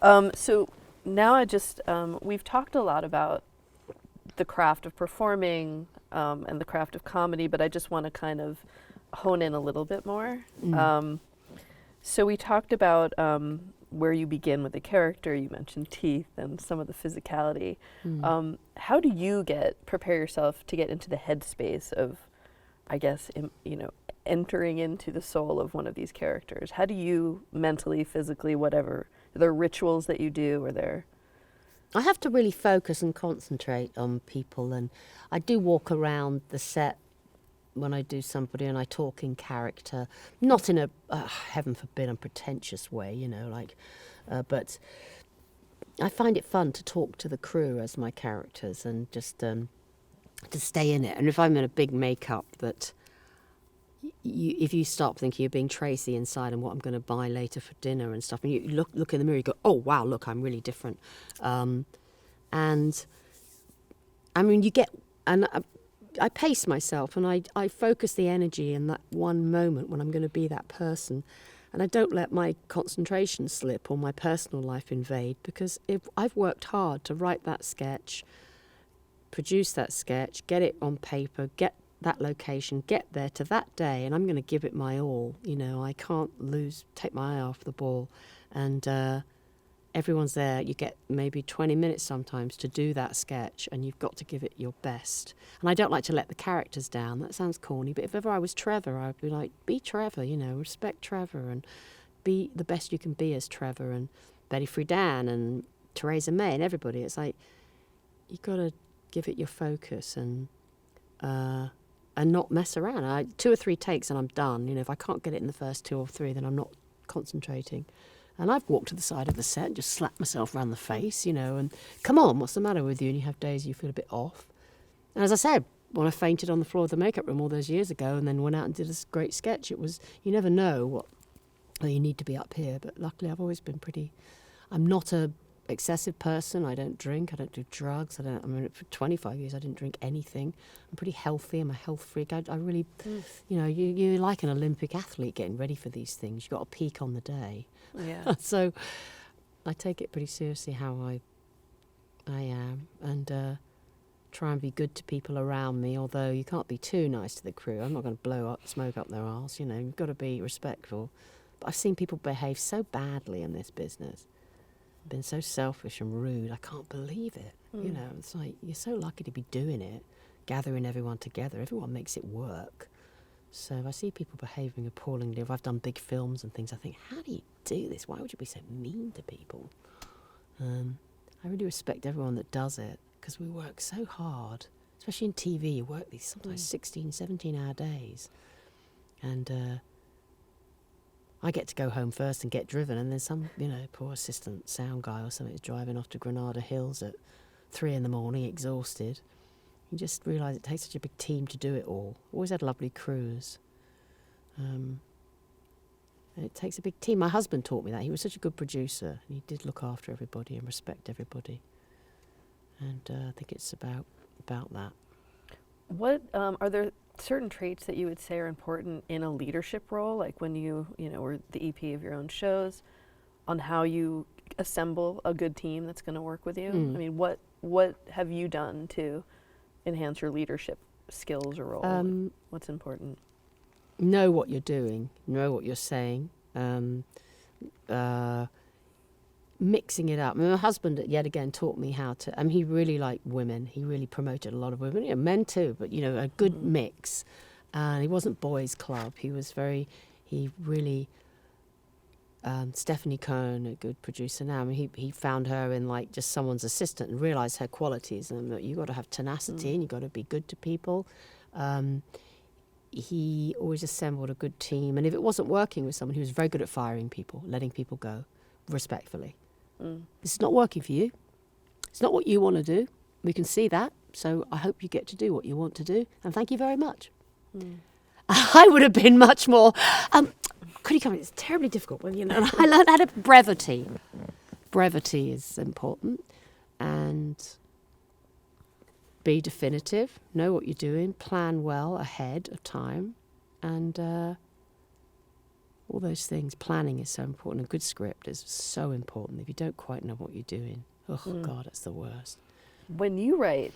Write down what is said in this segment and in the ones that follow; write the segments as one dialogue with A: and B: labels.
A: So now we've talked a lot about the craft of performing and the craft of comedy, but I just want to kind of hone in a little bit more. So we talked about where you begin with a character. You mentioned teeth and some of the physicality. How do you prepare yourself to get into the headspace of, I guess, entering into the soul of one of these characters? How do you mentally, physically, whatever, are there rituals that you do, or there?
B: I have to really focus and concentrate on people, and I do walk around the set when I do somebody and I talk in character, not in a, heaven forbid, unpretentious way, but I find it fun to talk to the crew as my characters and just to stay in it. And if I'm in a big makeup that if you stop thinking you're being Tracey inside and what I'm going to buy later for dinner and stuff, and you look in the mirror, you go, oh wow, look, I'm really different. And I mean, I pace myself and I focus the energy in that one moment when I'm going to be that person. And I don't let my concentration slip or my personal life invade, because if I've worked hard to write that sketch, produce that sketch, get it on paper, get that location, get there to that day, and I'm going to give it my all. I can't take my eye off the ball. And everyone's there. You get maybe 20 minutes sometimes to do that sketch, and you've got to give it your best. And I don't like to let the characters down. That sounds corny, but if ever I was Trevor, I'd be like, be Trevor, respect Trevor and be the best you can be as Trevor. And Betty Friedan and Theresa May and everybody. It's like, you've got to give it your focus and not mess around. 2 or 3 takes and I'm done. If I can't get it in the first 2 or 3, then I'm not concentrating. And I've walked to the side of the set and just slapped myself around the face, and come on, what's the matter with you? And you have days you feel a bit off. And as I said, when I fainted on the floor of the makeup room all those years ago and then went out and did this great sketch, you never know you need to be up here. But luckily I've always been I'm not a excessive person. I don't drink. I don't do drugs. For 25 years I didn't drink anything. I'm pretty healthy. I'm a health freak. I really, you're like an Olympic athlete getting ready for these things. You've got to peak on the day.
A: Yeah.
B: So I take it pretty seriously how I am, and try and be good to people around me, although you can't be too nice to the crew. I'm not going to blow up smoke up their arse. You've got to be respectful. But I've seen people behave so badly in this business, been so selfish and rude. I can't believe it. It's like, you're so lucky to be doing it, gathering everyone together. Everyone makes it work. So if I see people behaving appallingly, if I've done big films and things, I think, how do you do this? Why would you be so mean to people? I really respect everyone that does it, because we work so hard, especially in TV. You work these sometimes 16, 17-hour days. And I get to go home first and get driven, and then some, poor assistant sound guy or something is driving off to Granada Hills at 3 a.m, exhausted. You just realise it takes such a big team to do it all. Always had lovely crews. It takes a big team. My husband taught me that. He was such a good producer. He did look after everybody and respect everybody. And I think it's about that.
A: What are there certain traits that you would say are important in a leadership role, like when you were the EP of your own shows, on how you assemble a good team that's going to work with you? I mean, what have you done to enhance your leadership skills or role? What's important?
B: Know what you're doing, know what you're saying, mixing it up. My husband, yet again, taught me how to, he really liked women. He really promoted a lot of women, men too, but, a good mix. And he wasn't boys' club. He really, Stephanie Cohen, a good producer now, he found her in just someone's assistant and realised her qualities. And you've got to have tenacity and you've got to be good to people. He always assembled a good team. And if it wasn't working with someone, he was very good at firing people, letting people go respectfully. This is not working for you. It's not what you want to do. We can see that. So I hope you get to do what you want to do. And thank you very much. I would have been much more... could you come in? It's terribly difficult. Well, I learned how to... Brevity. Brevity is important. And be definitive. Know what you're doing. Plan well ahead of time. And all those things. Planning is so important. A good script is so important. If you don't quite know what you're doing, oh God, it's the worst.
A: When you write,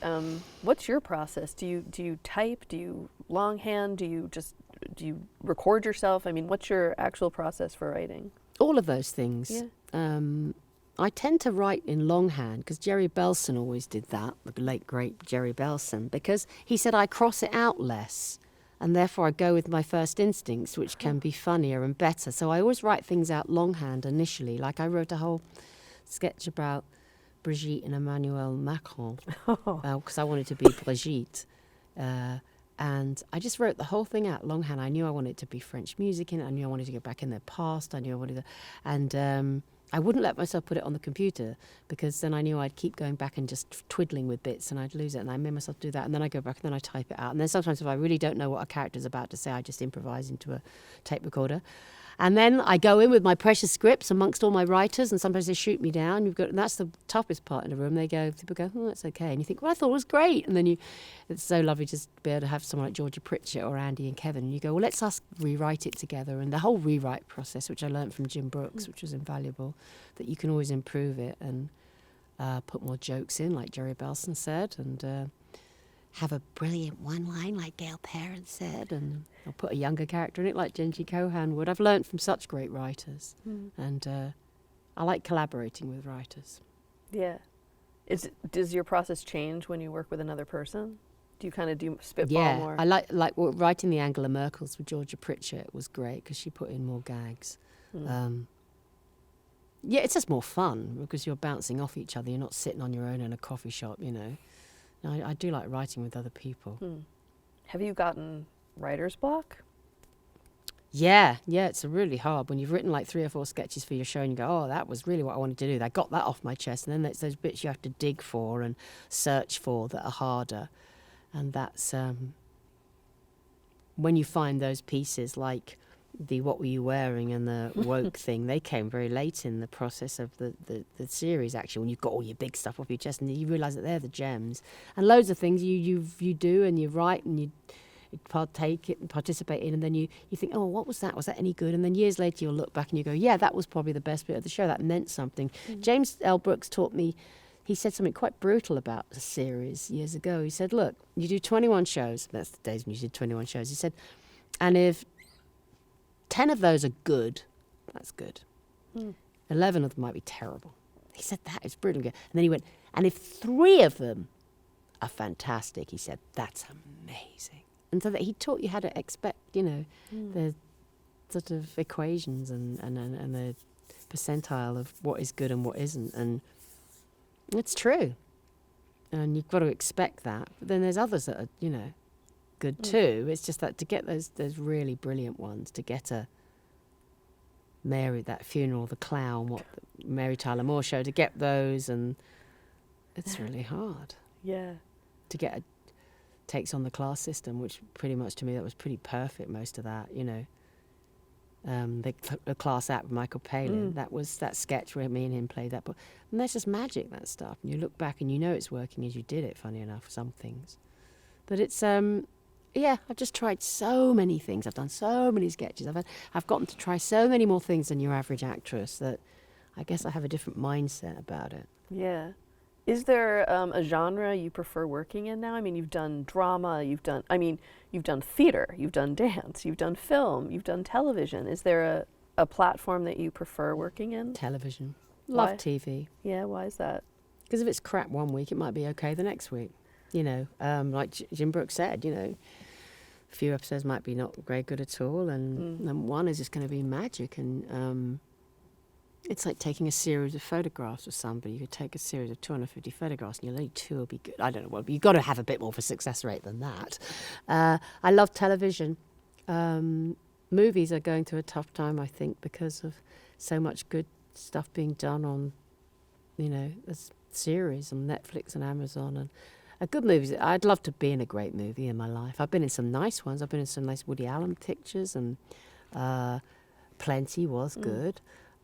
A: what's your process? Do you type? Do you longhand? Do you record yourself? I mean, what's your actual process for writing?
B: All of those things.
A: Yeah.
B: I tend to write in longhand because Jerry Belson always did that, the late, great Jerry Belson, because he said I cross it out less and therefore I go with my first instincts, which can be funnier and better. So I always write things out longhand initially. Like I wrote a whole sketch about Brigitte and Emmanuel Macron because I wanted to be Brigitte. And I just wrote the whole thing out longhand. I knew I wanted to be French music in it. I knew I wanted to go back in their past. I knew I wanted to... And I wouldn't let myself put it on the computer because then I knew I'd keep going back and just twiddling with bits and I'd lose it. And I made myself do that. And then I go back and then I type it out. And then sometimes if I really don't know what a character's about to say, I just improvise into a tape recorder. And then I go in with my precious scripts amongst all my writers, and sometimes they shoot me down. And that's the toughest part in the room. People go, oh, that's okay. And you think, well, I thought it was great. And then it's so lovely just to be able to have someone like Georgia Pritchett or Andy and Kevin. And you go, well, let's us rewrite it together. And the whole rewrite process, which I learned from Jim Brooks, which was invaluable, that you can always improve it and put more jokes in, like Jerry Belson said, and have a brilliant one line like Gail Perrin said, and I'll put a younger character in it like Genji Cohan would. I've learned from such great writers, and I like collaborating with writers.
A: Yeah. Does your process change when you work with another person? Do you kind of do spitball more?
B: I like writing the Angela Merkels with Georgia Pritchett was great because she put in more gags. Yeah, it's just more fun because you're bouncing off each other. You're not sitting on your own in a coffee shop, you know. I do like writing with other people.
A: Have you gotten writer's block?
B: Yeah, it's really hard when you've written like 3 or 4 sketches for your show and you go, oh, that was really what I wanted to do. I got that off my chest. And then there's those bits you have to dig for and search for that are harder. And that's when you find those pieces like the What Were You Wearing and the woke thing, they came very late in the process of the series, actually, when you've got all your big stuff off your chest and you realise that they're the gems. And loads of things you do and you write and you partake it and participate in, and then you think, oh, what was that? Was that any good? And then years later you'll look back and you go, yeah, that was probably the best bit of the show. That meant something. James L. Brooks taught me, he said something quite brutal about the series years ago. He said, look, you do 21 shows. That's the days when you did 21 shows. He said, and if 10 of those are good, that's good. 11 of them might be terrible. He said, that is brilliant. And then he went, and if 3 of them are fantastic, he said, that's amazing. And so that he taught you how to expect, you know, the sort of equations and the percentile of what is good and what isn't. And it's true. And you've got to expect that. But then there's others that are, you know, good too. It's just that to get those really brilliant ones, to get a Mary, that Funeral, the Clown, what the Mary Tyler Moore Show, to get those, and it's really hard.
A: Yeah.
B: To get Takes on the Class System, which pretty much to me that was pretty perfect, most of that, you know. The Class Act with Michael Palin, that sketch where me and him played that. And that's just magic, that stuff. And you look back and you know it's working as you did it, funny enough, some things. But it's, yeah, I've just tried so many things. I've done so many sketches. I've gotten to try so many more things than your average actress that I guess I have a different mindset about it.
A: Yeah. Is there a genre you prefer working in now? I mean, you've done drama, you've done theater, you've done dance, you've done film, you've done television. Is there a platform that you prefer working in?
B: Television.
A: Why?
B: Love TV.
A: Yeah, why is that?
B: Because if it's crap one week, it might be okay the next week. You know, like Jim Brooks said, you know, a few episodes might be not very good at all, and one is just going to be magic. And it's like taking a series of photographs of somebody. You could take a series of 250 photographs, and only 2 will be good. I don't know. Well, you've got to have a bit more of a success rate than that. I love television. Movies are going through a tough time, I think, because of so much good stuff being done on, you know, series on Netflix and Amazon. And a good movie, I'd love to be in a great movie in my life. I've been in some nice ones. I've been in some nice Woody Allen pictures, and Plenty was good.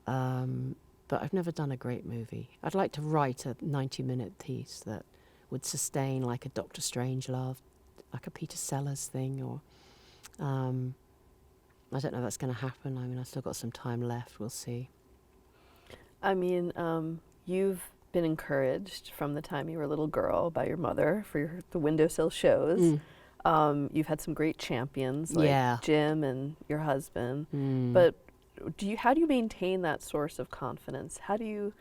B: But I've never done a great movie. I'd like to write a 90-minute piece that would sustain, like a Doctor Strangelove, like a Peter Sellers thing, or I don't know if that's going to happen. I mean, I've still got some time left. We'll see.
A: I mean, you've been encouraged from the time you were a little girl by your mother for the windowsill shows. You've had some great champions like
B: Yeah.
A: Jim and your husband.
B: Mm.
A: But how do you maintain that source of confidence? How do you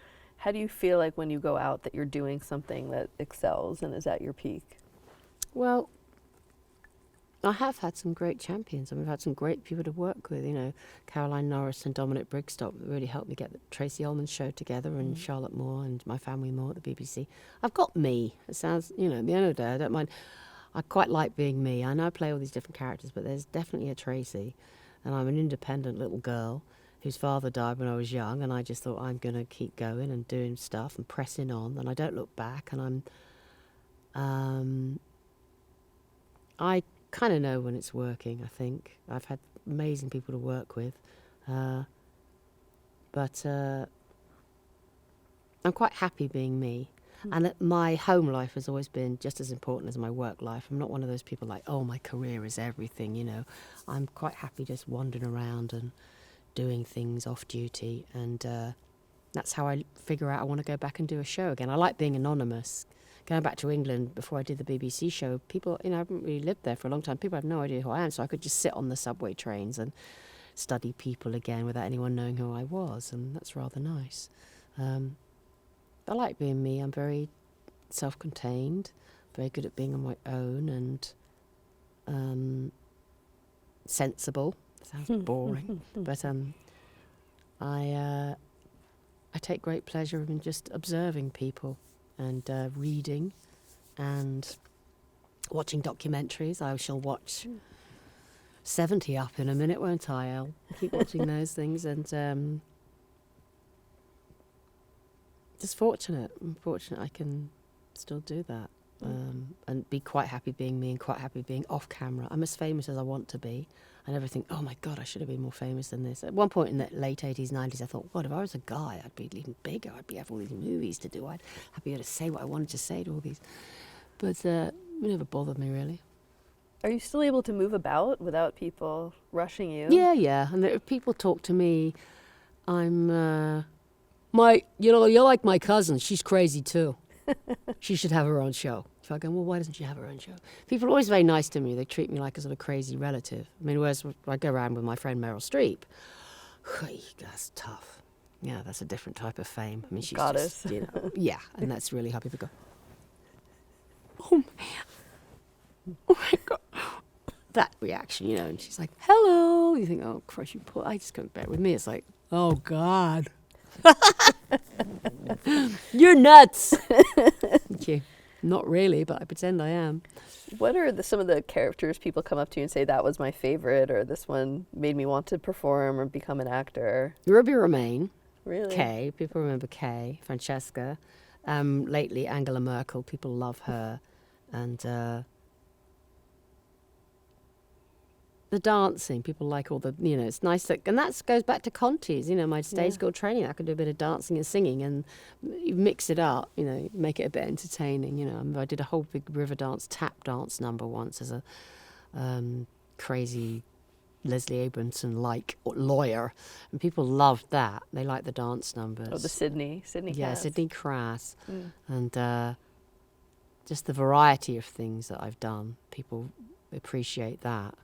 A: feel like when you go out that you're doing something that excels and is at your peak?
B: Well, I have had some great champions, and we've had some great people to work with. You know, Caroline Norris and Dominic Brigstocke really helped me get the Tracey Ullman show together, and Charlotte Moore and My Family More at the BBC. I've got me. It sounds, you know, at the end of the day, I don't mind. I quite like being me. I know I play all these different characters, but there's definitely a Tracey, and I'm an independent little girl whose father died when I was young, and I just thought I'm going to keep going and doing stuff and pressing on, and I don't look back, and I kind of know when it's working, I think. I've had amazing people to work with. But I'm quite happy being me. And my home life has always been just as important as my work life. I'm not one of those people like, oh, my career is everything, you know. I'm quite happy just wandering around and doing things off duty. And that's how I figure out I want to go back and do a show again. I like being anonymous. Going back to England before I did the BBC show, people, you know, I haven't really lived there for a long time. People have no idea who I am, so I could just sit on the subway trains and study people again without anyone knowing who I was, and that's rather nice. I like being me. I'm very self-contained, very good at being on my own, and sensible. Sounds boring, but I take great pleasure in just observing people. And reading and watching documentaries. I shall watch 70 up in a minute, won't I? I'll keep watching those things, and just fortunate. I'm fortunate I can still do that, and be quite happy being me and quite happy being off camera. I'm as famous as I want to be. I never think, oh my God, I should have been more famous than this. At one point in the late 80s, 90s, I thought, what, if I was a guy, I'd be even bigger. I'd have all these movies to do. I'd be able to say what I wanted to say to all these. But it never bothered me, really.
A: Are you still able to move about without people rushing you?
B: Yeah. And if people talk to me, I'm, you're like my cousin. She's crazy too. She should have her own show. So I go, well, why doesn't she have her own show? People are always very nice to me. They treat me like a sort of crazy relative. I mean, whereas I go around with my friend Meryl Streep, that's tough. Yeah, that's a different type of fame. I mean, she's
A: Goddess.
B: just, you know, yeah, and that's really how people go, oh man, oh my God. That reaction, you know, and she's like, hello. You think, oh, Christ, you poor. I just go back with me. It's like, oh, God. You're nuts. Thank you. Not really, but I pretend I am.
A: What are some of the characters people come up to you and say, that was my favorite, or this one made me want to perform or become an actor?
B: Ruby Romaine.
A: Really?
B: Kay. People remember Kay. Francesca. Lately, Angela Merkel. People love her. And the dancing. People like all the, you know, it's nice. And that goes back to Conti's, you know, my stage school training. I could do a bit of dancing and singing, and you mix it up, you know, make it a bit entertaining, you know. I did a whole big river dance, tap dance number once as a crazy Leslie Abramson-like lawyer, and people loved that. They liked the dance numbers.
A: Oh, the Sydney
B: Yeah,
A: Cass.
B: Sydney Crass. And just the variety of things that I've done. People appreciate that.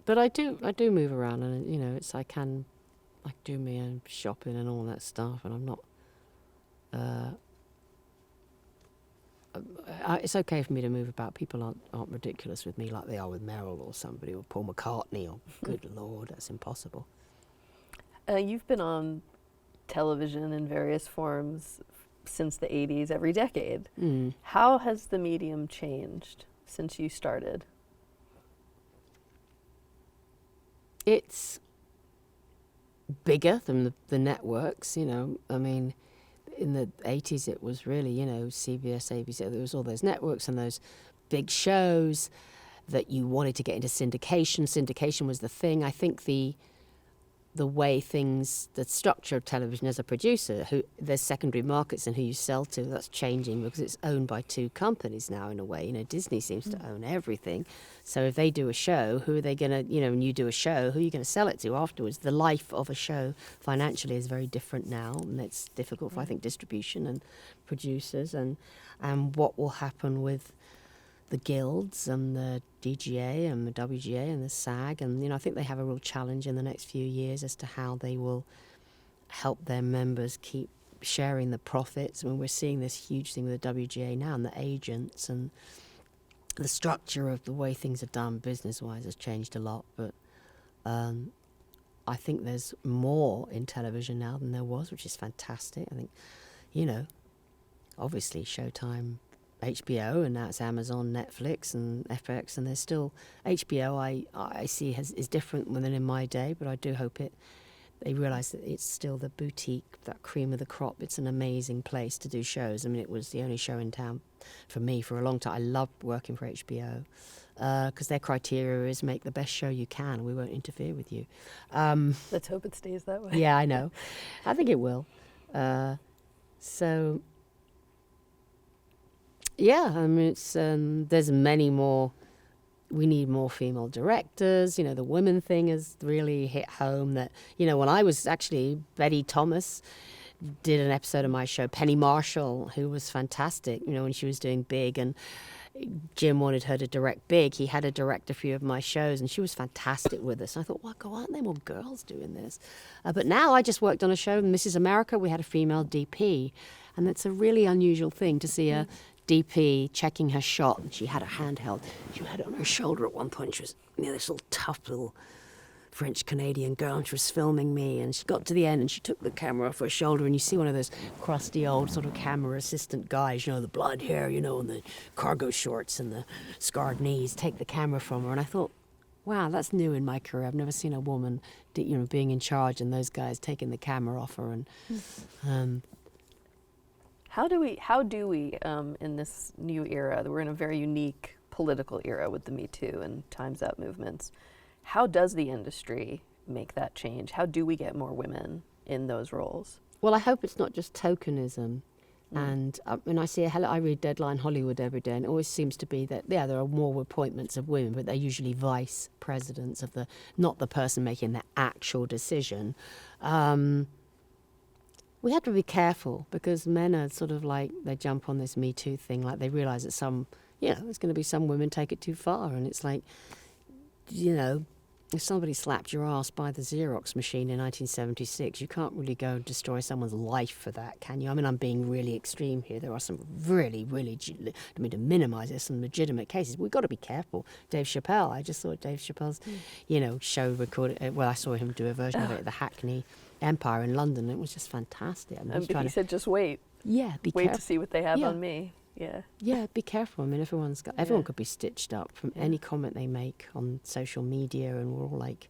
B: But I do move around, and you know, I do my own shopping and all that stuff, and I'm not. It's okay for me to move about. People aren't ridiculous with me like they are with Meryl or somebody or Paul McCartney or good Lord, that's impossible.
A: You've been on television in various forms since the 80s, every decade. How has the medium changed since you started?
B: It's bigger than the networks, you know. I mean, in the 80s it was really, you know, CBS, ABC, there was all those networks and those big shows that you wanted to get into syndication. Syndication was the thing. I think the the way things, the structure of television as a producer, there's secondary markets and who you sell to, that's changing because it's owned by two companies now in a way. Disney seems to own everything. So if they do a show, who are they going to, and you do a show, who are you going to sell it to afterwards? The life of a show financially is very different now, and it's difficult for, I think, distribution and producers, and what will happen with the guilds and the DGA and the WGA and the SAG, and I think they have a real challenge in the next few years as to how they will help their members keep sharing the profits. I mean, we're seeing this huge thing with the WGA now and the agents, and the structure of the way things are done business-wise has changed a lot, but I think there's more in television now than there was, which is fantastic. I think, obviously Showtime, HBO, and now it's Amazon, Netflix, and FX, and there's still HBO. I see is different than in my day, but I do hope they realise that it's still the boutique, that cream of the crop. It's an amazing place to do shows. I mean, it was the only show in town for me for a long time. I loved working for HBO because their criteria is make the best show you can. We won't interfere with you.
A: Let's hope it stays that way.
B: Yeah, I know. I think it will. So. Yeah, I mean, it's there's many more. We need more female directors. The women thing has really hit home. That when I was actually Betty Thomas did an episode of my show, Penny Marshall, who was fantastic. When she was doing Big, and Jim wanted her to direct Big. He had her direct a few of my shows, and she was fantastic with us. And I thought, well, aren't there more girls doing this? But now I just worked on a show, Mrs. America. We had a female DP, and it's a really unusual thing to see a DP checking her shot, and she had her handheld. She had it on her shoulder at one point. She was this little tough little French-Canadian girl, and she was filming me, and she got to the end and she took the camera off her shoulder, and you see one of those crusty old sort of camera assistant guys, the blonde hair, and the cargo shorts and the scarred knees, take the camera from her. And I thought, wow, that's new in my career. I've never seen a woman being in charge and those guys taking the camera off her. And
A: How do we, in this new era, we're in a very unique political era with the Me Too and Time's Up movements, how does the industry make that change? How do we get more women in those roles?
B: Well, I hope it's not just tokenism. And when I read Deadline Hollywood every day, and it always seems to be that, there are more appointments of women, but they're usually vice presidents of not the person making the actual decision. We have to be careful because men are sort of like, they jump on this Me Too thing, like they realise that there's going to be some women take it too far. And it's like, if somebody slapped your ass by the Xerox machine in 1976, you can't really go and destroy someone's life for that, can you? I mean, I'm being really extreme here. There are some really, I mean, to minimise it, some legitimate cases. We've got to be careful. Dave Chappelle, I just saw Dave Chappelle's, show recorded. Well, I saw him do a version of it at the Hackney Empire in London. It was just fantastic. I mean,
A: But he said, just wait.
B: Yeah, be
A: wait
B: careful.
A: To see what they have on me. Yeah.
B: Yeah, be careful. I mean, everyone could be stitched up from any comment they make on social media, and we're all like,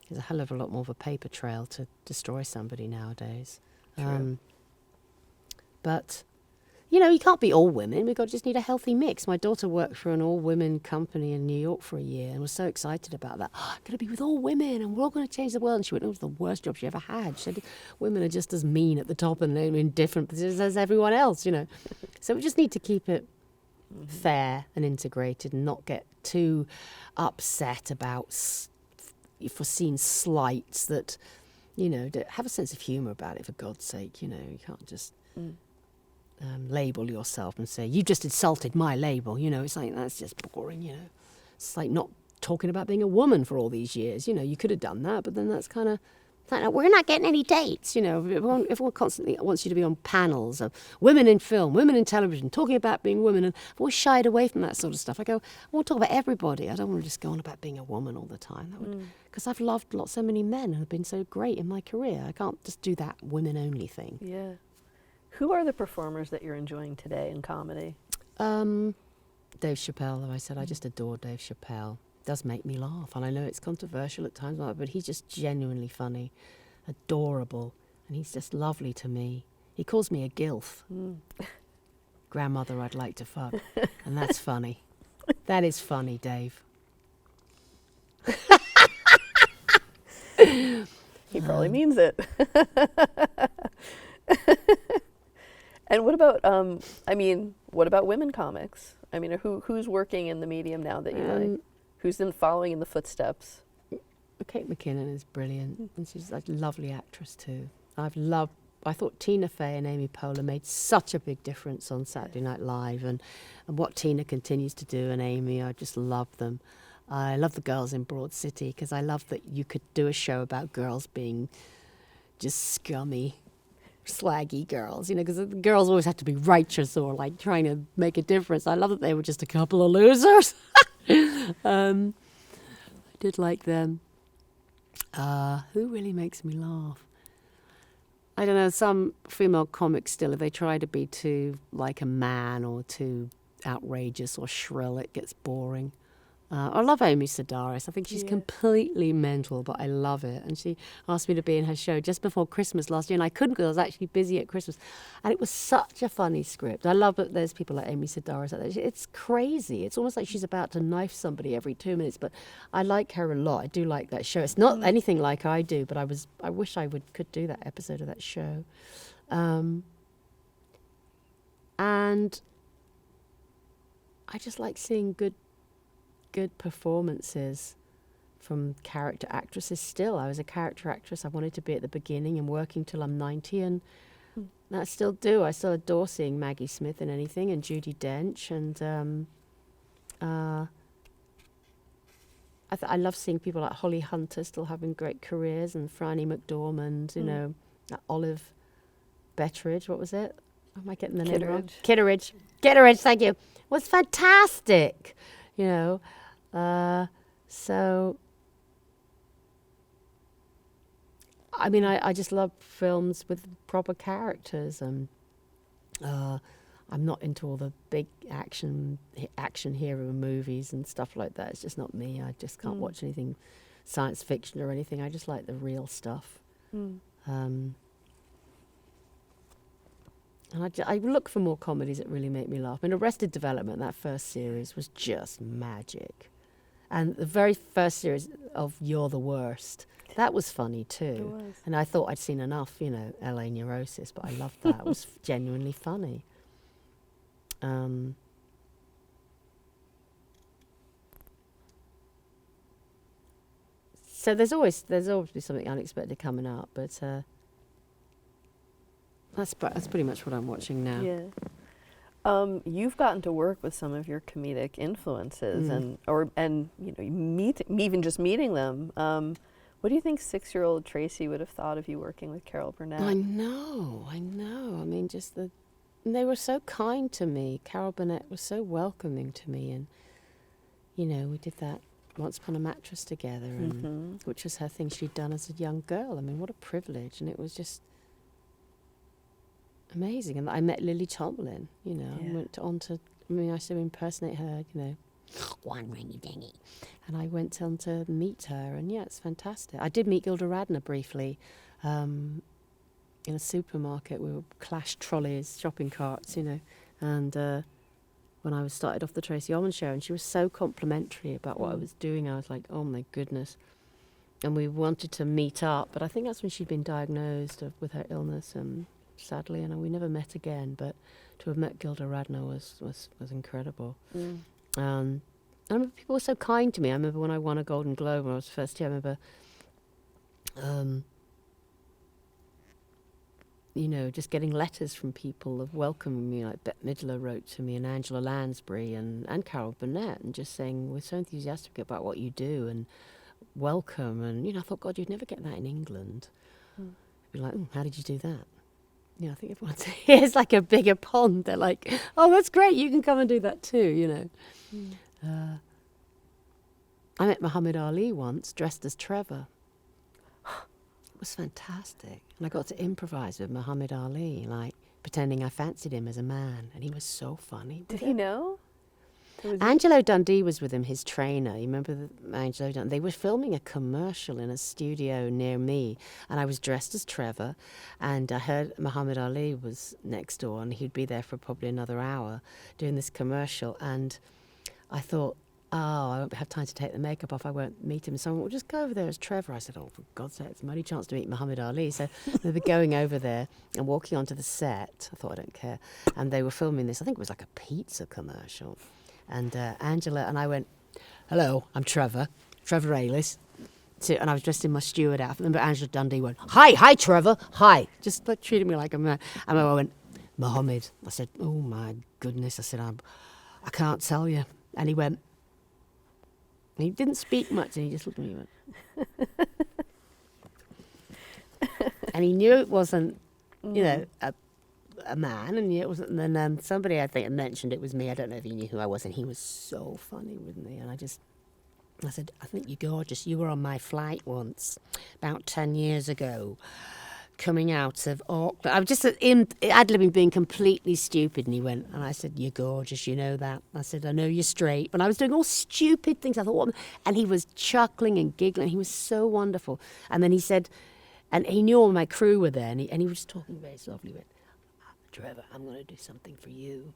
B: there's a hell of a lot more of a paper trail to destroy somebody nowadays.
A: True.
B: But you can't be all women. We just need a healthy mix. My daughter worked for an all-women company in New York for a year and was so excited about that. I'm going to be with all women and we're all going to change the world. And she went, it was the worst job she ever had. She said, women are just as mean at the top and they're in different positions as everyone else, So we just need to keep it fair and integrated and not get too upset about foreseen slights that, have a sense of humour about it, for God's sake. You can't just... label yourself and say, you just insulted my label. It's like, that's just boring, It's like not talking about being a woman for all these years. You could have done that, but then that's kind of, we're not getting any dates. Everyone constantly wants you to be on panels of women in film, women in television, talking about being women, and I've always shied away from that sort of stuff. I go, I want to talk about everybody. I don't want to just go on about being a woman all the time. Because I've loved so many men who have been so great in my career. I can't just do that women-only thing.
A: Yeah. Who are the performers that you're enjoying today in comedy?
B: Dave Chappelle, like I said, I just adore Dave Chappelle. Does make me laugh, and I know it's controversial at times, but he's just genuinely funny, adorable, and he's just lovely to me. He calls me a gilf. Grandmother I'd like to fuck, and that's funny. That is funny, Dave.
A: He probably means it. And what about, what about women comics? I mean, who's working in the medium now that you like? Who's following in the footsteps?
B: Kate McKinnon is brilliant, and she's a lovely actress too. I thought Tina Fey and Amy Poehler made such a big difference on Saturday Night Live, and what Tina continues to do, and Amy, I just love them. I love the girls in Broad City, because I love that you could do a show about girls being just scummy, slaggy girls, because the girls always had to be righteous or like trying to make a difference. I love that they were just a couple of losers. I did like them. Who really makes me laugh? I don't know, some female comics still, if they try to be too like a man or too outrageous or shrill, it gets boring. I love Amy Sedaris. I think she's completely mental, but I love it. And she asked me to be in her show just before Christmas last year, and I couldn't because I was actually busy at Christmas. And it was such a funny script. I love that there's people like Amy Sedaris out there. It's crazy. It's almost like she's about to knife somebody every 2 minutes, but I like her a lot. I do like that show. It's not anything like I do, but I wish I could do that episode of that show. And I just like seeing good performances from character actresses still. I was a character actress. I wanted to be at the beginning and working till I'm 90, and I still do. I still adore seeing Maggie Smith in anything, and Judi Dench, and I love seeing people like Holly Hunter still having great careers, and Franny McDormand, Olive Betteridge, what was it? Am I getting the name wrong? Kitteridge, thank you. Was fantastic, So, I mean, I just love films with proper characters, and I'm not into all the big action hero movies and stuff like that. It's just not me. I just can't watch anything science fiction or anything. I just like the real stuff. And I look for more comedies that really make me laugh. I mean, Arrested Development, that first series, was just magic. And the very first series of You're the Worst, that was funny too.
A: It was.
B: And I thought I'd seen enough, LA Neurosis, but I loved that. It was genuinely funny. So there's always something unexpected coming up, but that's pretty much what I'm watching now.
A: Yeah. You've gotten to work with some of your comedic influences, and even just meeting them. What do you think 6-year-old Tracey would have thought of you working with Carol Burnett?
B: I know. I mean, and they were so kind to me. Carol Burnett was so welcoming to me, and we did that Once Upon a Mattress together, and which was her thing she'd done as a young girl. I mean, what a privilege, and it was just amazing. And I met Lily Tomlin, and went on to, I used to impersonate her, one ringy dingy. And I went on to meet her, and it's fantastic. I did meet Gilda Radner briefly in a supermarket. We were clashed trolleys, shopping carts, and when I started off the Tracey Ullman show, and she was so complimentary about what I was doing, I was like, oh my goodness. And we wanted to meet up, but I think that's when she'd been diagnosed with her illness, sadly, and we never met again. But to have met Gilda Radner was incredible. I remember people were so kind to me. I remember when I won a Golden Globe when I was first here, I remember just getting letters from people of welcoming me, like Bette Midler wrote to me, and Angela Lansbury, and Carol Burnett, and just saying, we're so enthusiastic about what you do, and welcome. And I thought, God, you'd never get that in England. You'd be like, how did you do that? I think everyone's it's like a bigger pond. They're like, oh, that's great, you can come and do that too, I met Muhammad Ali once, dressed as Trevor. It was fantastic. And I got to improvise with Muhammad Ali, like pretending I fancied him as a man. And he was so funny.
A: Did he know?
B: Angelo Dundee was with him, his trainer. You remember Angelo Dundee? They were filming a commercial in a studio near me, and I was dressed as Trevor, and I heard Muhammad Ali was next door, and he'd be there for probably another hour doing this commercial, and I thought, I won't have time to take the makeup off. I won't meet him. So we'll just go over there as Trevor. I said, oh, for God's sake, it's my only chance to meet Muhammad Ali. So they were going over there and walking onto the set. I thought, I don't care. And they were filming this. I think it was like a pizza commercial. And Angela and I went, hello, I'm Trevor Alis. And I was dressed in my steward outfit. And Angela Dundee went, hi, Trevor, hi. Just like, treated me like a man. And I went, Mohammed. I said, oh, my goodness. I said, I can't tell you. And he went, he didn't speak much, and he just looked at me and went. And he knew it wasn't, a man, and it wasn't. And then somebody, I think, mentioned it was me. I don't know if he knew who I was, and he was so funny with me. And I said, I think you're gorgeous. You were on my flight once, about 10 years ago, coming out of Auckland. I was just ad-libbing, being completely stupid. And he went, and I said, you're gorgeous, you know that. I said, I know you're straight. But I was doing all stupid things. I thought, what? And he was chuckling and giggling. He was so wonderful. And then he said, and he knew all my crew were there, and he was talking very softly. He went, Trevor, I'm going to do something for you.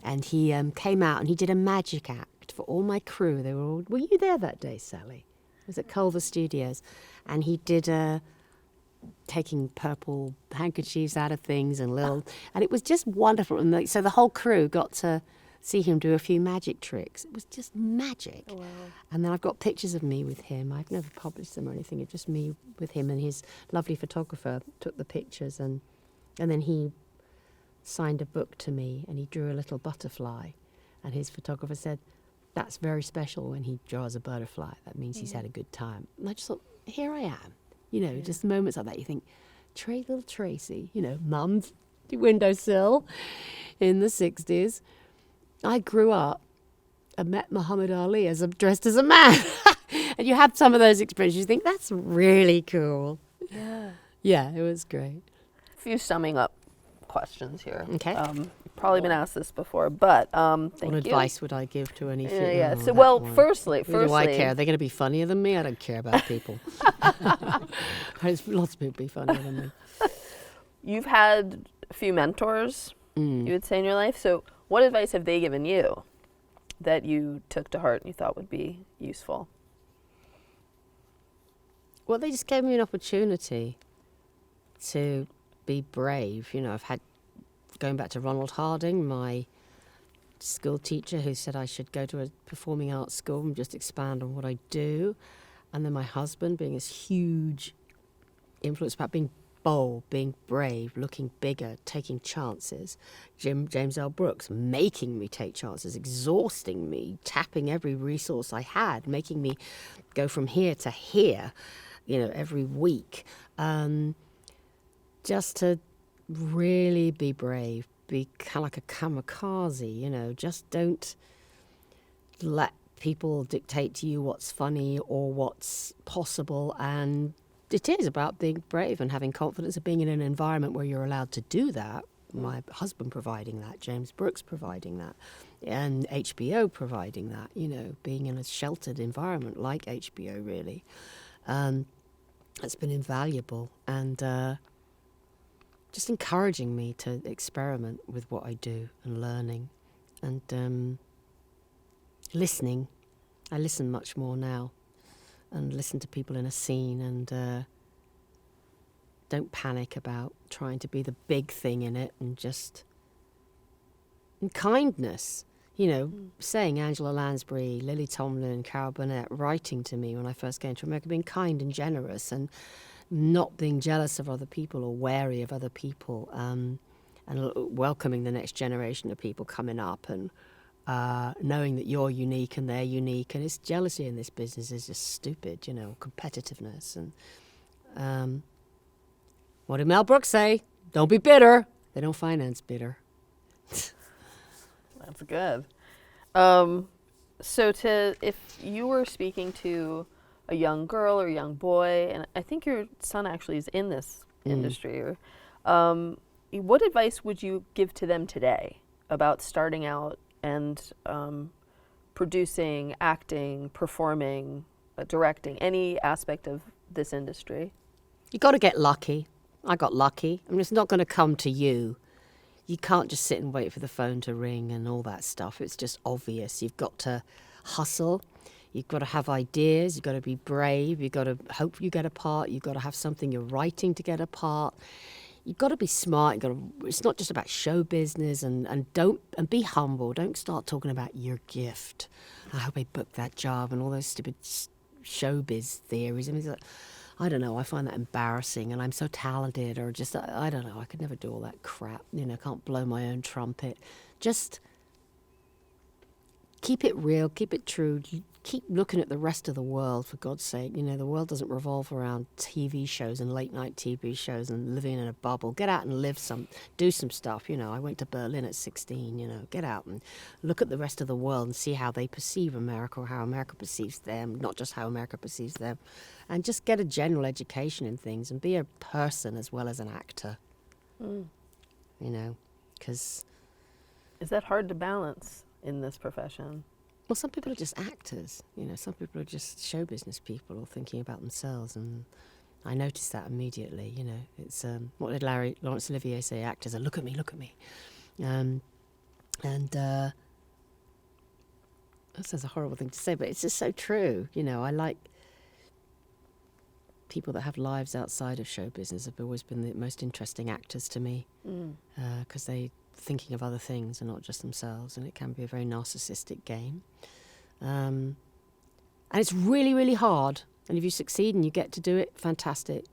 B: And he came out and he did a magic act for all my crew. They were all, were you there that day, Sally? It was at Culver Studios. And he did taking purple handkerchiefs out of things and and it was just wonderful. And so the whole crew got to see him do a few magic tricks. It was just magic.
A: Wow.
B: And then I've got pictures of me with him. I've never published them or anything. It's just me with him, and his lovely photographer took the pictures, and then he signed a book to me, and he drew a little butterfly, and his photographer said, that's very special when he draws a butterfly. That means he's had a good time. And I just thought, here I am. Just moments like that. You think, little Tracey, mum's windowsill in the 60s. I grew up and met Muhammad Ali dressed as a man. And you have some of those experiences. You think, that's really cool.
A: Yeah.
B: Yeah, it was great.
A: A few summing up questions here.
B: Okay.
A: Probably been asked this before, but thank you.
B: What advice would I give to any female?
A: Yeah. So,
B: firstly,
A: firstly,
B: do I care? They're going to be funnier than me. I don't care about people. Lots of people be funnier than me.
A: You've had a few mentors, you would say, in your life. So, what advice have they given you that you took to heart and you thought would be useful?
B: Well, they just gave me an opportunity to be brave. I've had, going back to Ronald Harding, my school teacher, who said I should go to a performing arts school and just expand on what I do. And then my husband being this huge influence about being bold, being brave, looking bigger, taking chances. James L. Brooks making me take chances, exhausting me, tapping every resource I had, making me go from here to here, every week. Just to really be brave, be kind of like a kamikaze, just don't let people dictate to you what's funny or what's possible. And it is about being brave and having confidence of being in an environment where you're allowed to do that. My husband providing that, James Brooks providing that, and HBO providing that, being in a sheltered environment like HBO, really. It's been invaluable, and just encouraging me to experiment with what I do and learning and listening. I listen much more now and listen to people in a scene and don't panic about trying to be the big thing in it, and kindness. Saying Angela Lansbury, Lily Tomlin, Carol Burnett writing to me when I first came to America, being kind and generous and not being jealous of other people or wary of other people, and welcoming the next generation of people coming up, and knowing that you're unique and they're unique. And it's jealousy in this business is just stupid, competitiveness. And what did Mel Brooks say? Don't be bitter. They don't finance bitter.
A: That's good. So if you were speaking to a young girl or young boy, and I think your son actually is in this industry, or what advice would you give to them today about starting out and producing, acting, performing, directing, any aspect of this industry?
B: You got to get lucky. I got lucky. It's not going to come to you. You can't just sit and wait for the phone to ring and all that stuff. It's just obvious. You've got to hustle. You've got to have ideas. You've got to be brave. You've got to hope you get a part. You've got to have something you're writing to get a part. You've got to be smart. It's not just about show business, and be humble. Don't start talking about your gift. I hope I booked that job and all those stupid showbiz theories. I mean, it's like, I don't know. I find that embarrassing, and I'm so talented, or just I don't know. I could never do all that crap. Can't blow my own trumpet. Just keep it real. Keep it true. Keep looking at the rest of the world, for God's sake. The world doesn't revolve around TV shows and late night TV shows and living in a bubble. Get out and do some stuff. I went to Berlin at 16, get out and look at the rest of the world and see how they perceive America, or how America perceives them, not just how America perceives them. And just get a general education in things and be a person as well as an actor. Because...
A: Is that hard to balance in this profession?
B: Well, some people are just actors, some people are just show business people or thinking about themselves, and I noticed that immediately, It's, what did Laurence Olivier say? Actors are, look at me. That sounds a horrible thing to say, but it's just so true. I like people that have lives outside of show business. Have always been the most interesting actors to me, because they thinking of other things and not just themselves, and it can be a very narcissistic game. And it's really, really hard. And if you succeed and you get to do it, fantastic.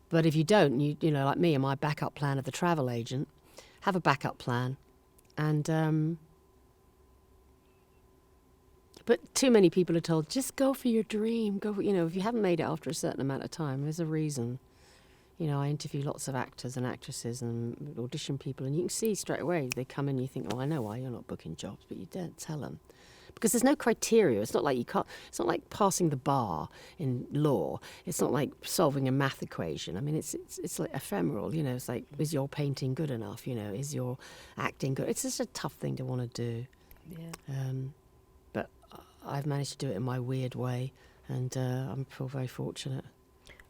B: But if you don't, you like me and my backup plan of the travel agent, have a backup plan. And but too many people are told, just go for your dream. Go for, if you haven't made it after a certain amount of time, there's a reason. I interview lots of actors and actresses and audition people, and you can see straight away, they come in and you think, oh, I know why you're not booking jobs, but you don't tell them. Because there's no criteria. It's not like it's not like passing the bar in law. It's not like solving a math equation. I mean, it's like ephemeral, It's like, is your painting good enough? Is your acting good? It's just a tough thing to want to do.
A: Yeah.
B: But I've managed to do it in my weird way, and I feel very fortunate.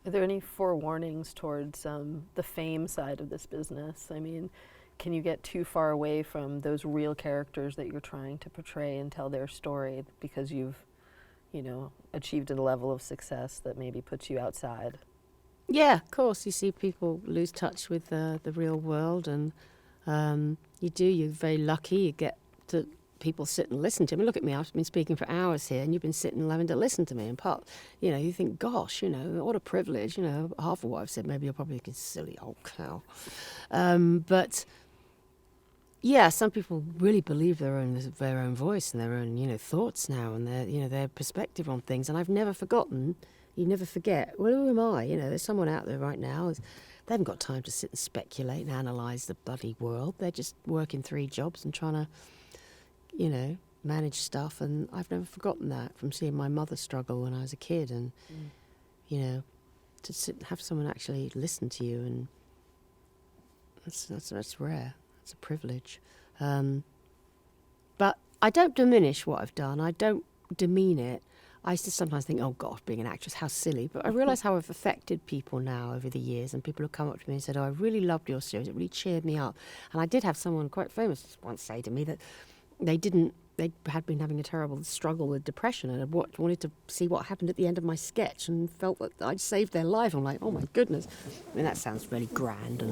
A: Are there any forewarnings towards the fame side of this business? I mean, can you get too far away from those real characters that you're trying to portray and tell their story because you've, achieved a level of success that maybe puts you outside?
B: Yeah, of course. You see people lose touch with the real world, and you're very lucky. You get to... people sit and listen to me. Look at me, I've been speaking for hours here, and you've been sitting and having to listen to me. And you think, gosh, what a privilege. Half of what I've said, maybe you're probably thinking, silly old cow. But yeah, some people really believe their own voice and their own, thoughts now, and their perspective on things. And I've never forgotten. You never forget. Well, who am I? There's someone out there right now. They haven't got time to sit and speculate and analyse the bloody world. They're just working 3 jobs and trying to manage stuff, and I've never forgotten that from seeing my mother struggle when I was a kid, and to sit and have someone actually listen to you, and that's rare. It's a privilege. But I don't diminish what I've done. I don't demean it. I used to sometimes think, oh gosh, being an actress, how silly. But I realise how I've affected people now over the years, and people have come up to me and said, oh, I really loved your series. It really cheered me up. And I did have someone quite famous once say to me that they had been having a terrible struggle with depression, and wanted to see what happened at the end of my sketch, and felt that I'd saved their life. I'm like, oh my goodness. I mean, that sounds really grand,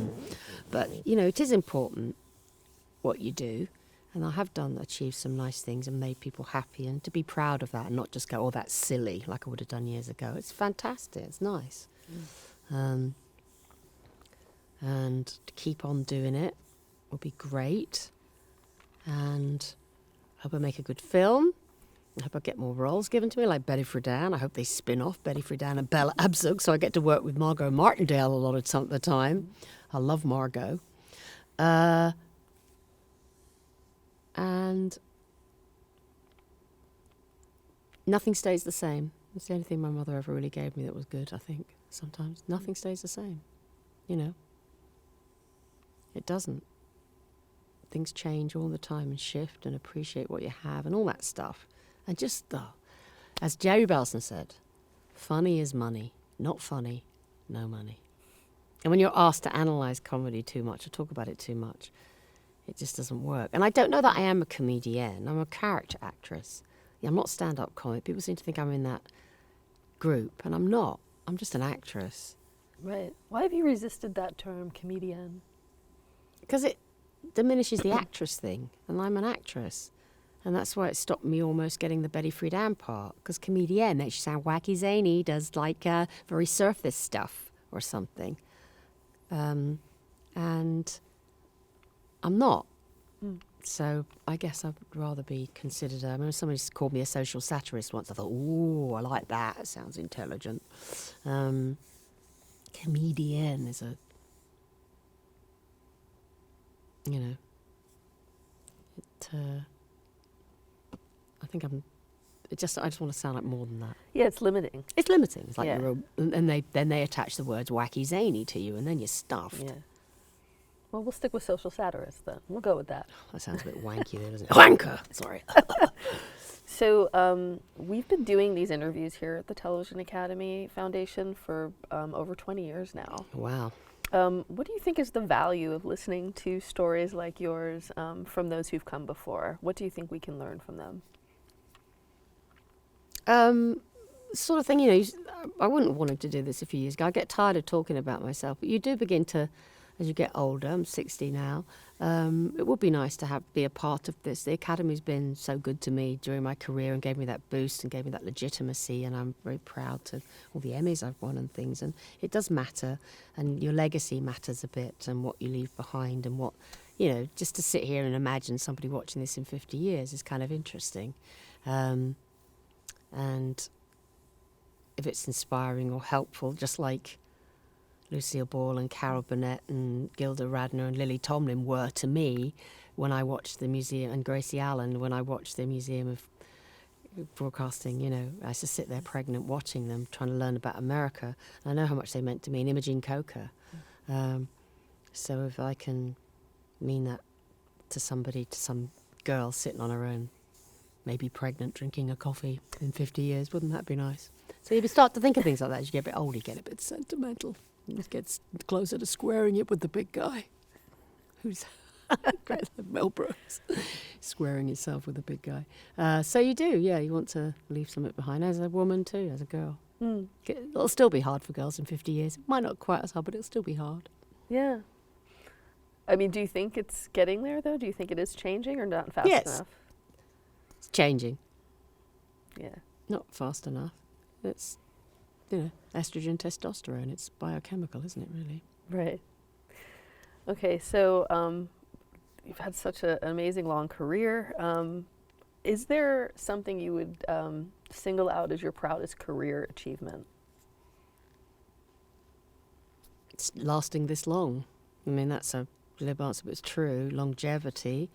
B: but it is important what you do, and I have achieved some nice things and made people happy, and to be proud of that and not just go, oh, that's silly, like I would have done years ago. It's fantastic. It's nice. And to keep on doing it will be great. And I hope I make a good film. I hope I get more roles given to me, like Betty Friedan. I hope they spin off Betty Friedan and Bella Abzug, so I get to work with Margot Martindale a lot of the time. I love Margot. And nothing stays the same. It's the only thing my mother ever really gave me that was good, I think, sometimes. Nothing stays the same, It doesn't. Things change all the time, and shift, and appreciate what you have and all that stuff. And just, as Jerry Belson said, funny is money. Not funny, no money. And when you're asked to analyse comedy too much or talk about it too much, it just doesn't work. And I don't know that I am a comedian. I'm a character actress. I'm not stand-up comic. People seem to think I'm in that group, and I'm not. I'm just an actress.
A: Right. Why have you resisted that term, comedian?
B: Because it diminishes the actress thing, and I'm an actress. And that's why it stopped me almost getting the Betty Friedan part, because comedian makes you sound wacky zany, does like very surface stuff or something. And I'm not. So I guess I'd rather be considered, I remember somebody called me a social satirist once. I thought, ooh, I like that. It sounds intelligent. Comedian is a, you know, I think I just want to sound like more than that.
A: Yeah, it's limiting.
B: It's limiting. It's like
A: Yeah.
B: and they attach the words wacky zany to you, and then you're stuffed.
A: Yeah. Well, we'll stick with social satirist then. We'll go with that.
B: That sounds a bit wanky there, doesn't it? Wanker! Sorry.
A: So we've been doing these interviews here at the Television Academy Foundation for over 20 years now.
B: Wow.
A: What do you think is the value of listening to stories like yours from those who've come before? What do you think we can learn from them?
B: Sort of thing, you know, I wouldn't have wanted to do this a few years ago. I get tired of talking about myself, but you do begin to, as you get older, I'm 60 now, it would be nice to be a part of this. The Academy's been so good to me during my career and gave me that boost and gave me that legitimacy, and I'm very proud to all the Emmys I've won and things, and it does matter, and your legacy matters a bit, and what you leave behind, and what, you know, just to sit here and imagine somebody watching this in 50 years is kind of interesting. And if it's inspiring or helpful, just like Lucille Ball and Carol Burnett and Gilda Radner and Lily Tomlin were to me when I watched the museum, and Gracie Allen when I watched the Museum of Broadcasting, you know, I used to sit there pregnant watching them, trying to learn about America. And I know how much they meant to me, and Imogen Coker. So if I can mean that to somebody, to some girl sitting on her own, maybe pregnant, drinking a coffee in 50 years. Wouldn't that be nice? So you start to think of things like that as you get a bit older, you get a bit sentimental. You get closer to squaring it with the big guy. Who's Mel Brooks. Squaring yourself with the big guy. So you do, yeah, you want to leave something behind as a woman too, as a girl. It'll still be hard for girls in 50 years. It might not quite as hard, but it'll still be hard.
A: Yeah. I mean, do you think it's getting there, though? Do you think it is changing or not fast enough?
B: It's changing.
A: Yeah.
B: Not fast enough. It's, you know, estrogen, testosterone. It's biochemical, isn't it, really?
A: Right. Okay, so you've had such an amazing long career. Is there something you would single out as your proudest career achievement?
B: It's lasting this long. I mean, that's a glib answer, but it's true. Longevity.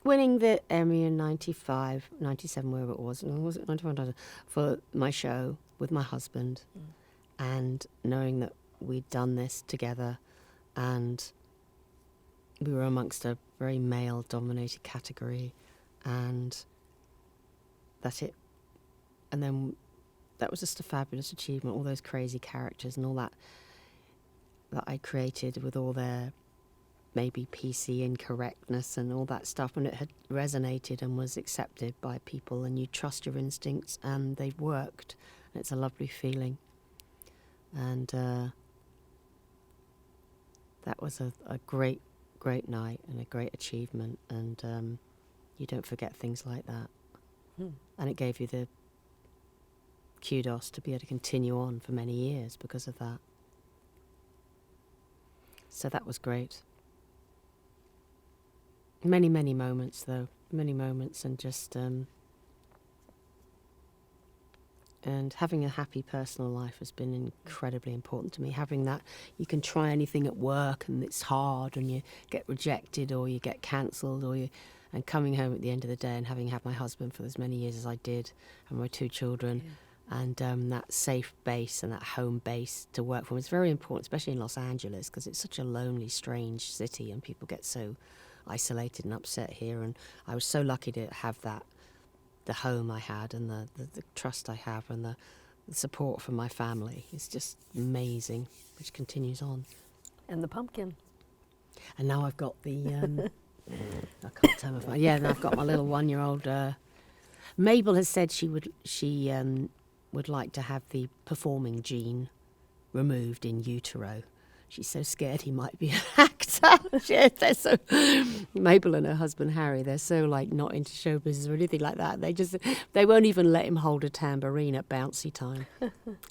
B: Winning the Emmy in 95, 97, wherever it was, was it 95, for my show with my husband, and knowing that we'd done this together, and we were amongst a very male-dominated category, and and then that was just a fabulous achievement, all those crazy characters and all that I created with all their maybe PC incorrectness and all that stuff, and it had resonated and was accepted by people, and you trust your instincts and they've worked, and it's a lovely feeling. And that was a great night and a great achievement, and you don't forget things like that. And it gave you the kudos to be able to continue on for many years because of that. So that was great. Many, many moments, though. Many moments, and just... and having a happy personal life has been incredibly important to me. Having that, you can try anything at work and it's hard and you get rejected or you get cancelled, and coming home at the end of the day and having had my husband for as many years as I did and my 2 children, and that safe base and that home base to work from is very important, especially in Los Angeles, because it's such a lonely, strange city and people get so isolated and upset here. And I was so lucky to have that, the home I had and the trust I have and the support from my family. It's just amazing, which continues on.
A: And the pumpkin.
B: And now I've got the I can't tell if I... Yeah, and I've got my little 1-year-old... Mabel has said she would like to have the performing gene removed in utero. She's so scared he might be an actor. They're so... Mabel and her husband Harry, they're so like not into show business or anything like that. They won't even let him hold a tambourine at bouncy time.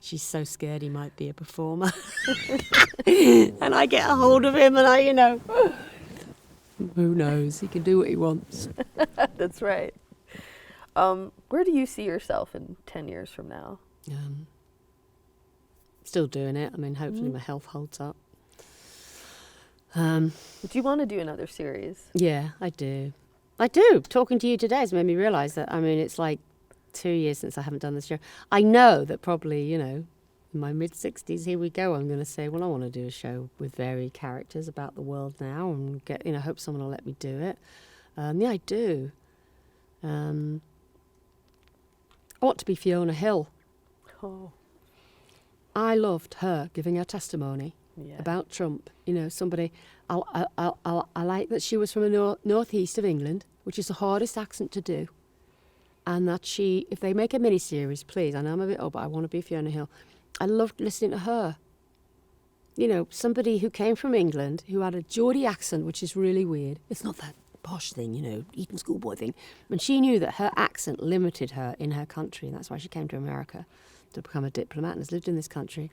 B: She's so scared he might be a performer. And I get a hold of him and who knows? He can do what he wants.
A: That's right. Where do you see yourself in 10 years from now?
B: Still doing it. I mean, hopefully my health holds up.
A: Do you want to do another series?
B: Yeah, I do. I do. Talking to you today has made me realise that, I mean, it's like 2 years since I haven't done this show. I know that probably, in my mid-60s, here we go, I'm going to say, well, I want to do a show with varied characters about the world now and get, hope someone will let me do it. Yeah, I do. I want to be Fiona Hill.
A: Oh.
B: I loved her giving her testimony.
A: Yeah.
B: About Trump, somebody. I like that she was from the northeast of England, which is the hardest accent to do, and that if they make a miniseries, please. I know I'm a bit old, but I want to be Fiona Hill. I loved listening to her. Somebody who came from England who had a Geordie accent, which is really weird. It's not that posh thing, Eton schoolboy thing. And she knew that her accent limited her in her country, and that's why she came to America to become a diplomat and has lived in this country.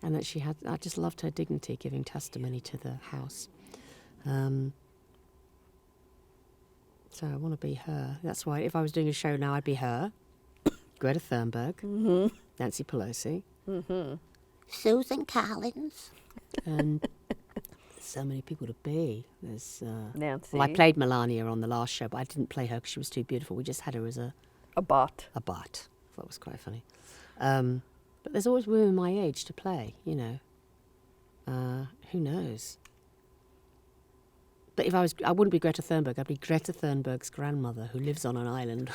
B: And that I just loved her dignity giving testimony to the House. So I want to be her. That's why if I was doing a show now, I'd be her, Greta Thunberg, Nancy Pelosi, Susan Collins, and so many people to be. There's
A: Nancy.
B: Well, I played Melania on the last show, but I didn't play her because she was too beautiful. We just had her as a
A: bot.
B: A bot. That was quite funny. But there's always women my age to play, Who knows? But if I wouldn't be Greta Thunberg. I'd be Greta Thunberg's grandmother who lives on an island.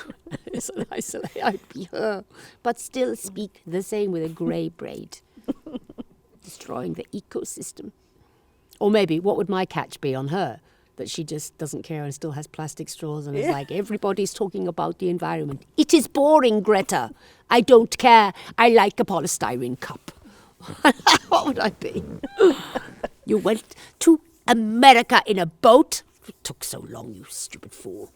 B: So I'd be her, but still speak the same with a grey braid, destroying the ecosystem. Or maybe, what would my catch be on her? That she just doesn't care and still has plastic straws and is like, everybody's talking about the environment. It is boring, Greta. I don't care. I like a polystyrene cup. What would I be? You went to America in a boat? It took so long, you stupid fool.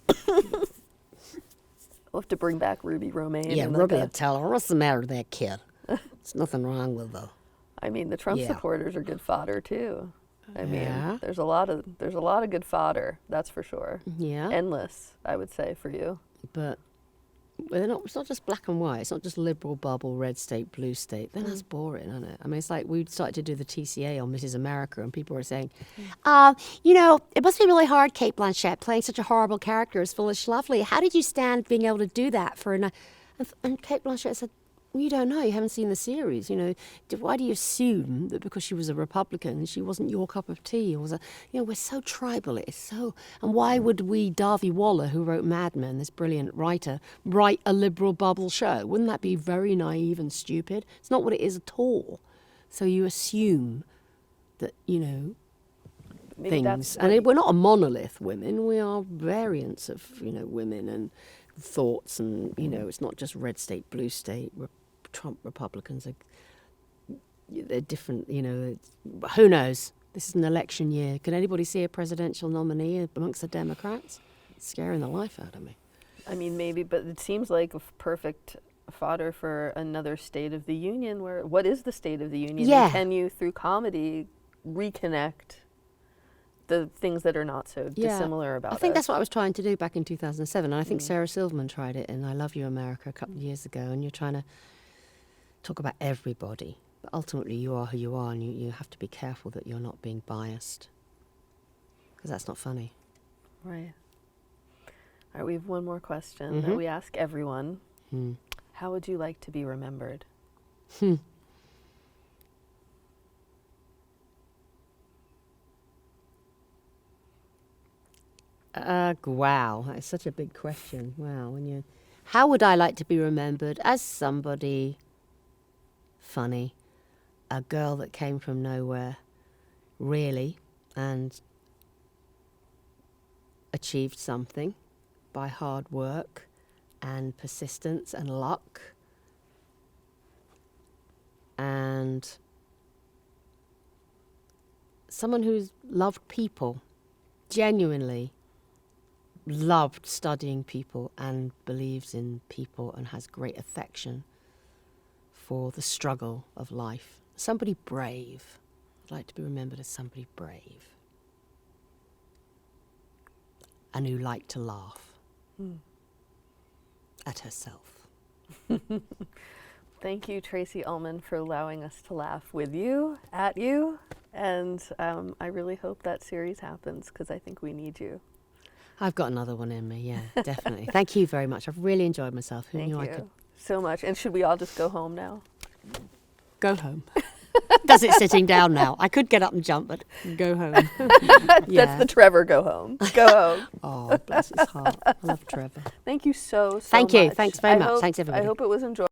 A: We'll have to bring back Ruby Romaine.
B: Yeah, Ruby will tell her, what's the matter with that kid? There's nothing wrong with her.
A: I mean, the Trump supporters are good fodder, too. I mean, there's a lot of good fodder, that's for sure.
B: Yeah.
A: Endless, I would say, for you.
B: But it's not just black and white. It's not just liberal bubble, red state, blue state. Then that's boring, isn't it? I mean, it's like we started to do the TCA on Mrs. America, and people were saying, it must be really hard, Kate Blanchett, playing such a horrible character as Phyllis Schlafly. How did you stand being able to do that for and Kate Blanchett said, well, you don't know. You haven't seen the series. Why do you assume that because she was a Republican, she wasn't your cup of tea? Or we're so tribalist. And why would we, Darby Waller, who wrote Mad Men, this brilliant writer, write a liberal bubble show? Wouldn't that be very naive and stupid? It's not what it is at all. So you assume that, things. And we're not a monolith, women. We are variants of, women and thoughts. And, it's not just red state, blue state. Trump Republicans they're different, who knows? This is an election year. Can anybody see a presidential nominee amongst the Democrats? It's scaring the life out of me.
A: I mean, maybe, but it seems like a perfect fodder for another State of the Union. What is the State of the Union?
B: Yeah.
A: And can you, through comedy, reconnect the things that are not so dissimilar about it?
B: I think that's what I was trying to do back in 2007. And I think Sarah Silverman tried it in I Love You, America a couple of years ago. And you're trying to talk about everybody. But ultimately, you are who you are, and you have to be careful that you're not being biased. Because that's not funny.
A: Right. All right, we have one more question that we ask everyone. How would you like to be remembered?
B: Wow, that's such a big question. Wow, how would I like to be remembered? As somebody funny, a girl that came from nowhere, really, and achieved something by hard work and persistence and luck and someone who's loved people, genuinely loved studying people and believes in people and has great affection for the struggle of life. Somebody brave. I'd like to be remembered as somebody brave. And who liked to laugh at herself.
A: Thank you, Tracey Ullman, for allowing us to laugh with you, at you, and I really hope that series happens because I think we need you.
B: I've got another one in me, yeah, definitely. Thank you very much. I've really enjoyed myself. Who
A: Thank
B: knew I
A: you
B: could
A: so much. And should we all just go home now?
B: go home? Does it sitting down now? I could get up and jump, but go home.
A: That's the Trevor go home. Go home.
B: Oh, bless his heart. I love Trevor.
A: Thank you so
B: Thank you.
A: much.
B: Thanks very much.
A: Hope,
B: Thanks, everybody.
A: I hope it was enjoyable.